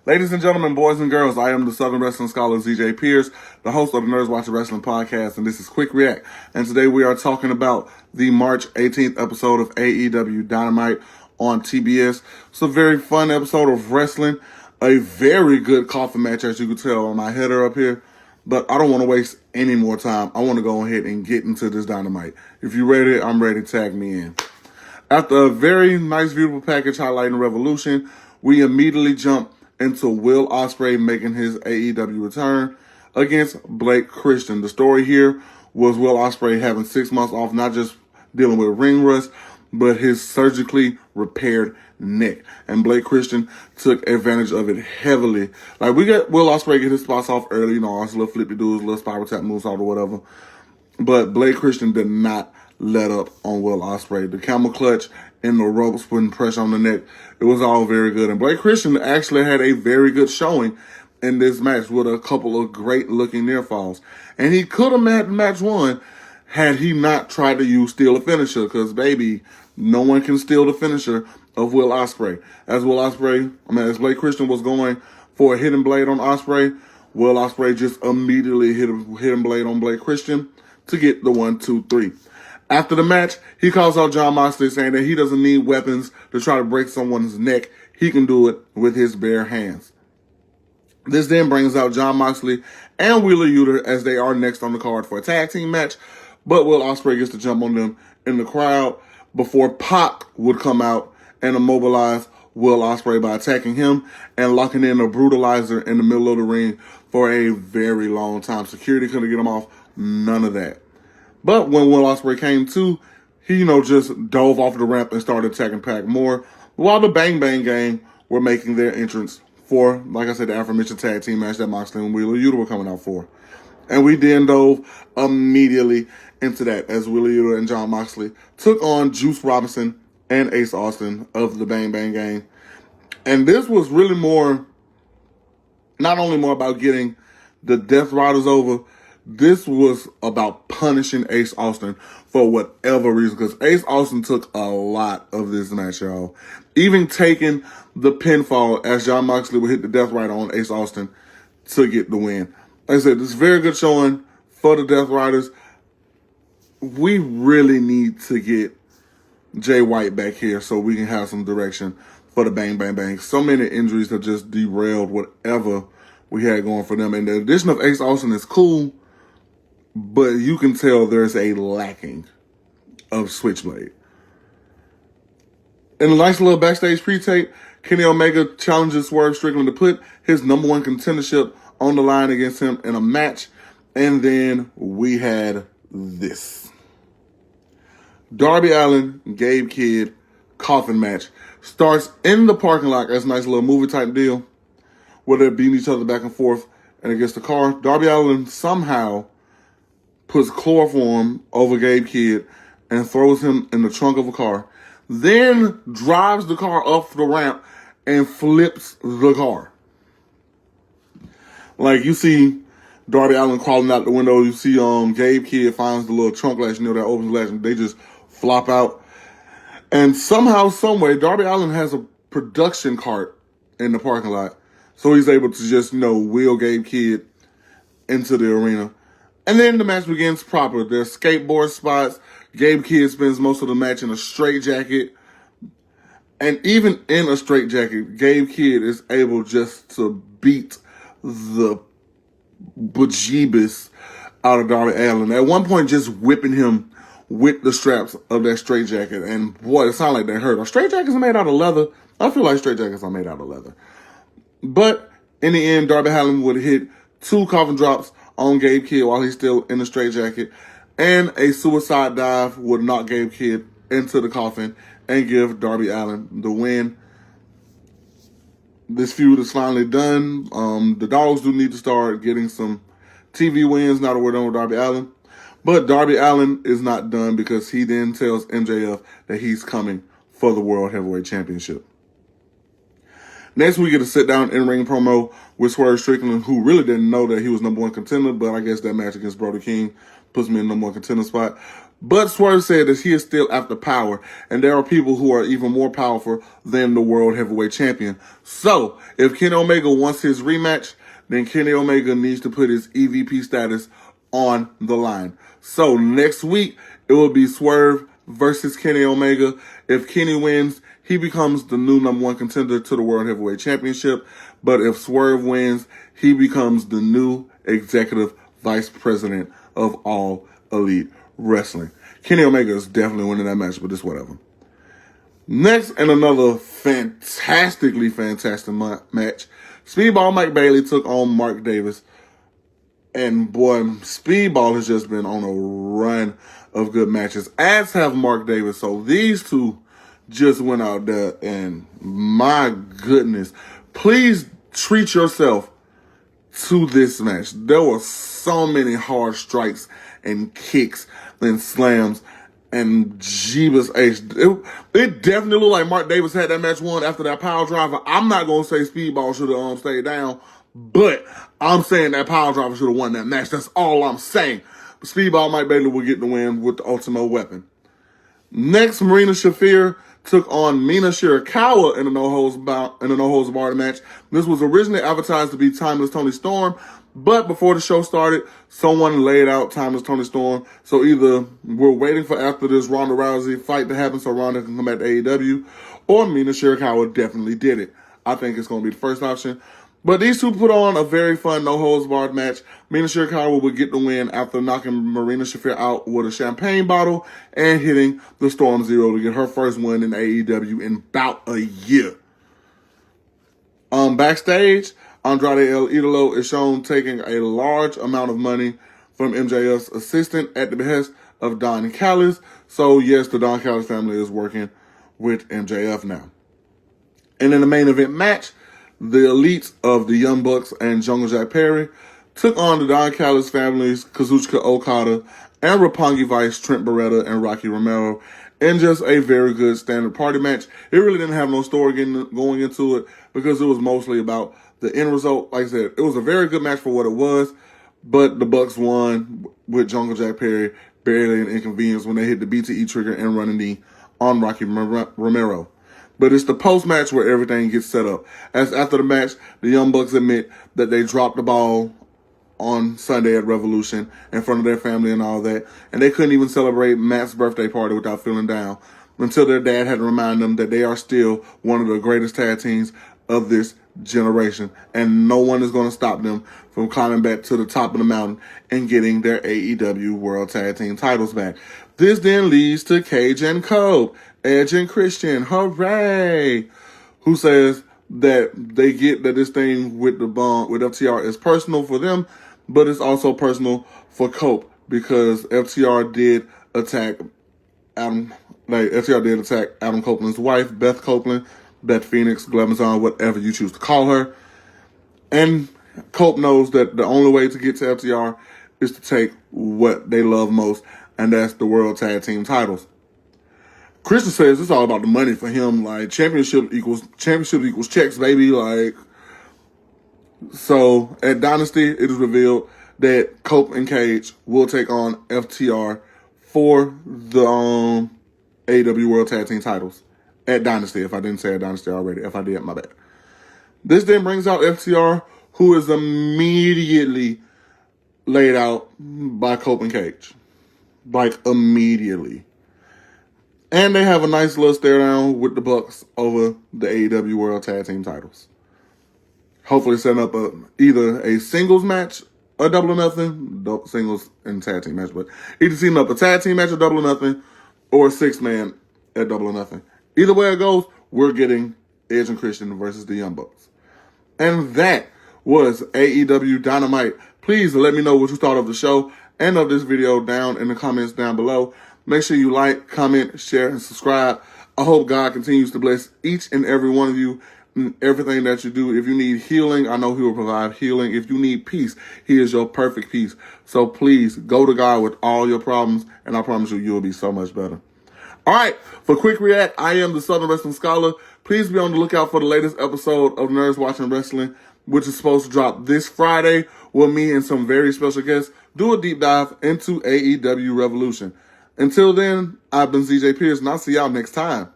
Ladies and gentlemen, boys and girls, I am the Southern Wrestling Scholar ZJ Pierce, the host of the Nerdz Watch Wrestling podcast, and this is Quick React. And today we are talking about the March 18th episode of AEW Dynamite on TBS. It's a very fun episode of wrestling, a very good coffin match, as you can tell on my header up here. But I don't want to waste any more time. I want to go ahead and get into this Dynamite. If you're ready, I'm ready. Tag me in. After a very nice, beautiful package highlighting Revolution, we immediately jump into Will Ospreay making his AEW return against Blake Christian. The story here was Will Ospreay having 6 months off, not just dealing with ring rust, but his surgically repaired neck. And Blake Christian took advantage of it heavily. Like, we got Will Ospreay get his spots off early, all his little flippy dudes, little spiral tap moves, or whatever. But Blake Christian did not let up on Will Ospreay. The camel clutch and the ropes putting pressure on the neck, it was all very good. And Blake Christian actually had a very good showing in this match with a couple of great looking near falls. And he could have had the match won had he not tried to steal a finisher, because baby, no one can steal the finisher of Will Ospreay. As Blake Christian was going for a hidden blade on Ospreay, Will Ospreay just immediately hit a hidden blade on Blake Christian to get the 1, 2, 3. After the match, he calls out Jon Moxley, saying that he doesn't need weapons to try to break someone's neck. He can do it with his bare hands. This then brings out Jon Moxley and Wheeler Yuta as they are next on the card for a tag team match. But Will Ospreay gets to jump on them in the crowd before Pac would come out and immobilize Will Ospreay by attacking him and locking in a brutalizer in the middle of the ring for a very long time. Security couldn't get him off. None of that. But when Will Ospreay came to, he, just dove off the ramp and started attacking Pac more, while the Bang Bang Gang were making their entrance for, like I said, the aforementioned tag team match that Moxley and Wheeler Yuta were coming out for. And we then dove immediately into that as Wheeler Yuta and Jon Moxley took on Juice Robinson and Ace Austin of the Bang Bang Gang. And this was really not only more about getting the Death Riders over, this was about punishing Ace Austin for whatever reason, because Ace Austin took a lot of this match, y'all. Even taking the pinfall as Jon Moxley would hit the Death Rider on Ace Austin to get the win. Like I said, this is very good showing for the Death Riders. We really need to get Jay White back here so we can have some direction for the Bang Bang Bang. So many injuries have just derailed whatever we had going for them. And the addition of Ace Austin is cool, but you can tell there's a lacking of Switchblade. In a nice little backstage pre-tape, Kenny Omega challenges Swerve Strickland to put his number one contendership on the line against him in a match. And then we had this. Darby Allin, Gabe Kidd, coffin match. Starts in the parking lot as a nice little movie type deal, where they're beating each other back and forth and against the car. Darby Allin somehow puts chloroform over Gabe Kidd and throws him in the trunk of a car, then drives the car up the ramp and flips the car. Like, you see Darby Allin crawling out the window. You see Gabe Kidd finds the little trunk latch, that opens the latch, and they just flop out. And somehow, someway, Darby Allin has a production cart in the parking lot, so he's able to just, wheel Gabe Kidd into the arena. And then the match begins proper. There's skateboard spots. Gabe Kidd spends most of the match in a straitjacket. And even in a straitjacket, Gabe Kidd is able just to beat the bejeebus out of Darby Allin. At one point, just whipping him with the straps of that straitjacket. And boy, it sounded like that hurt. Are straitjackets made out of leather? I feel like straitjackets are made out of leather. But in the end, Darby Allin would hit 2 coffin drops on Gabe Kidd while he's still in the straitjacket, and a suicide dive would knock Gabe Kidd into the coffin and give Darby Allin the win. This feud is finally done. The Dogs do need to start getting some TV wins now that we're done with Darby Allin. But Darby Allin is not done, because he then tells MJF that he's coming for the World Heavyweight Championship. Next, we get a sit-down in-ring promo with Swerve Strickland, who really didn't know that he was number one contender, but I guess that match against Brody King puts me in the number one contender spot. But Swerve said that he is still after power, and there are people who are even more powerful than the World Heavyweight Champion. So, if Kenny Omega wants his rematch, then Kenny Omega needs to put his EVP status on the line. So, next week, it will be Swerve versus Kenny Omega. If Kenny wins, he becomes the new number one contender to the World Heavyweight Championship. But if Swerve wins, he becomes the new executive vice president of All Elite Wrestling. Kenny Omega is definitely winning that match, but it's whatever. Next, in another fantastic match, Speedball Mike Bailey took on Mark Davis. And boy, Speedball has just been on a run of good matches, as have Mark Davis. So these two just went out there, and my goodness, please treat yourself to this match. There were so many hard strikes and kicks and slams and Jeebus H. It definitely looked like Mark Davis had that match won after that power driver. I'm not going to say Speedball should have stayed down, but I'm saying that power driver should have won that match. That's all I'm saying. But Speedball Mike Bailey will get the win with the Ultimate Weapon. Next, Marina Shafir took on Mina Shirakawa in a no holds barred match. This was originally advertised to be Timeless Toni Storm, but before the show started, someone laid out Timeless Toni Storm. So either we're waiting for after this Ronda Rousey fight to happen so Ronda can come back to AEW, or Mina Shirakawa definitely did it. I think it's going to be the first option. But these two put on a very fun no-holds-barred match. Mina Shirakawa would get the win after knocking Marina Shafir out with a champagne bottle and hitting the Storm Zero to get her first win in AEW in about a year. Backstage, Andrade El Idolo is shown taking a large amount of money from MJF's assistant at the behest of Don Callis. So, yes, the Don Callis family is working with MJF now. And in the main event match, the elites of the Young Bucks and Jungle Jack Perry took on the Don Callis families, Kazuchika Okada, and Roppongi Vice, Trent Beretta, and Rocky Romero in just a very good standard party match. It really didn't have no story going into it because it was mostly about the end result. Like I said, it was a very good match for what it was, but the Bucks won with Jungle Jack Perry barely an inconvenience when they hit the BTE trigger and running knee on Rocky Romero. But it's the post-match where everything gets set up. As after the match, the Young Bucks admit that they dropped the ball on Sunday at Revolution in front of their family and all that. And they couldn't even celebrate Matt's birthday party without feeling down until their dad had to remind them that they are still one of the greatest tag teams of this generation. And no one is going to stop them from climbing back to the top of the mountain and getting their AEW World Tag Team titles back. This then leads to Cage and Cole, Edge and Christian, hooray! Who says that they get that this thing with the bond with FTR is personal for them, but it's also personal for Cope because FTR did attack Adam Copeland's wife, Beth Copeland, Beth Phoenix, Glamazon, whatever you choose to call her. And Cope knows that the only way to get to FTR is to take what they love most, and that's the World Tag Team titles. Christian says it's all about the money for him. Like, championship equals checks, baby. Like, so at Dynasty, it is revealed that Cope and Cage will take on FTR for the AEW World Tag Team titles at Dynasty. If I didn't say at Dynasty already, if I did, my bad. This then brings out FTR, who is immediately laid out by Cope and Cage. Like, immediately. And they have a nice little stare down with the Bucks over the AEW World Tag Team titles. Hopefully setting up either a singles match or double or nothing. Singles and tag team match, but either setting up a tag team match or double or nothing, or a 6-man at double or nothing. Either way it goes, we're getting Edge and Christian versus the Young Bucks. And that was AEW Dynamite. Please let me know what you thought of the show and of this video down in the comments down below. Make sure you like, comment, share, and subscribe. I hope God continues to bless each and every one of you in everything that you do. If you need healing, I know He will provide healing. If you need peace, He is your perfect peace. So please go to God with all your problems, and I promise you, you'll be so much better. All right, for Quick React, I am the Southern Wrestling Scholar. Please be on the lookout for the latest episode of Nerdz Watching Wrestling, which is supposed to drop this Friday with me and some very special guests. Do a deep dive into AEW Revolution. Until then, I've been ZJ Pierce, and I'll see y'all next time.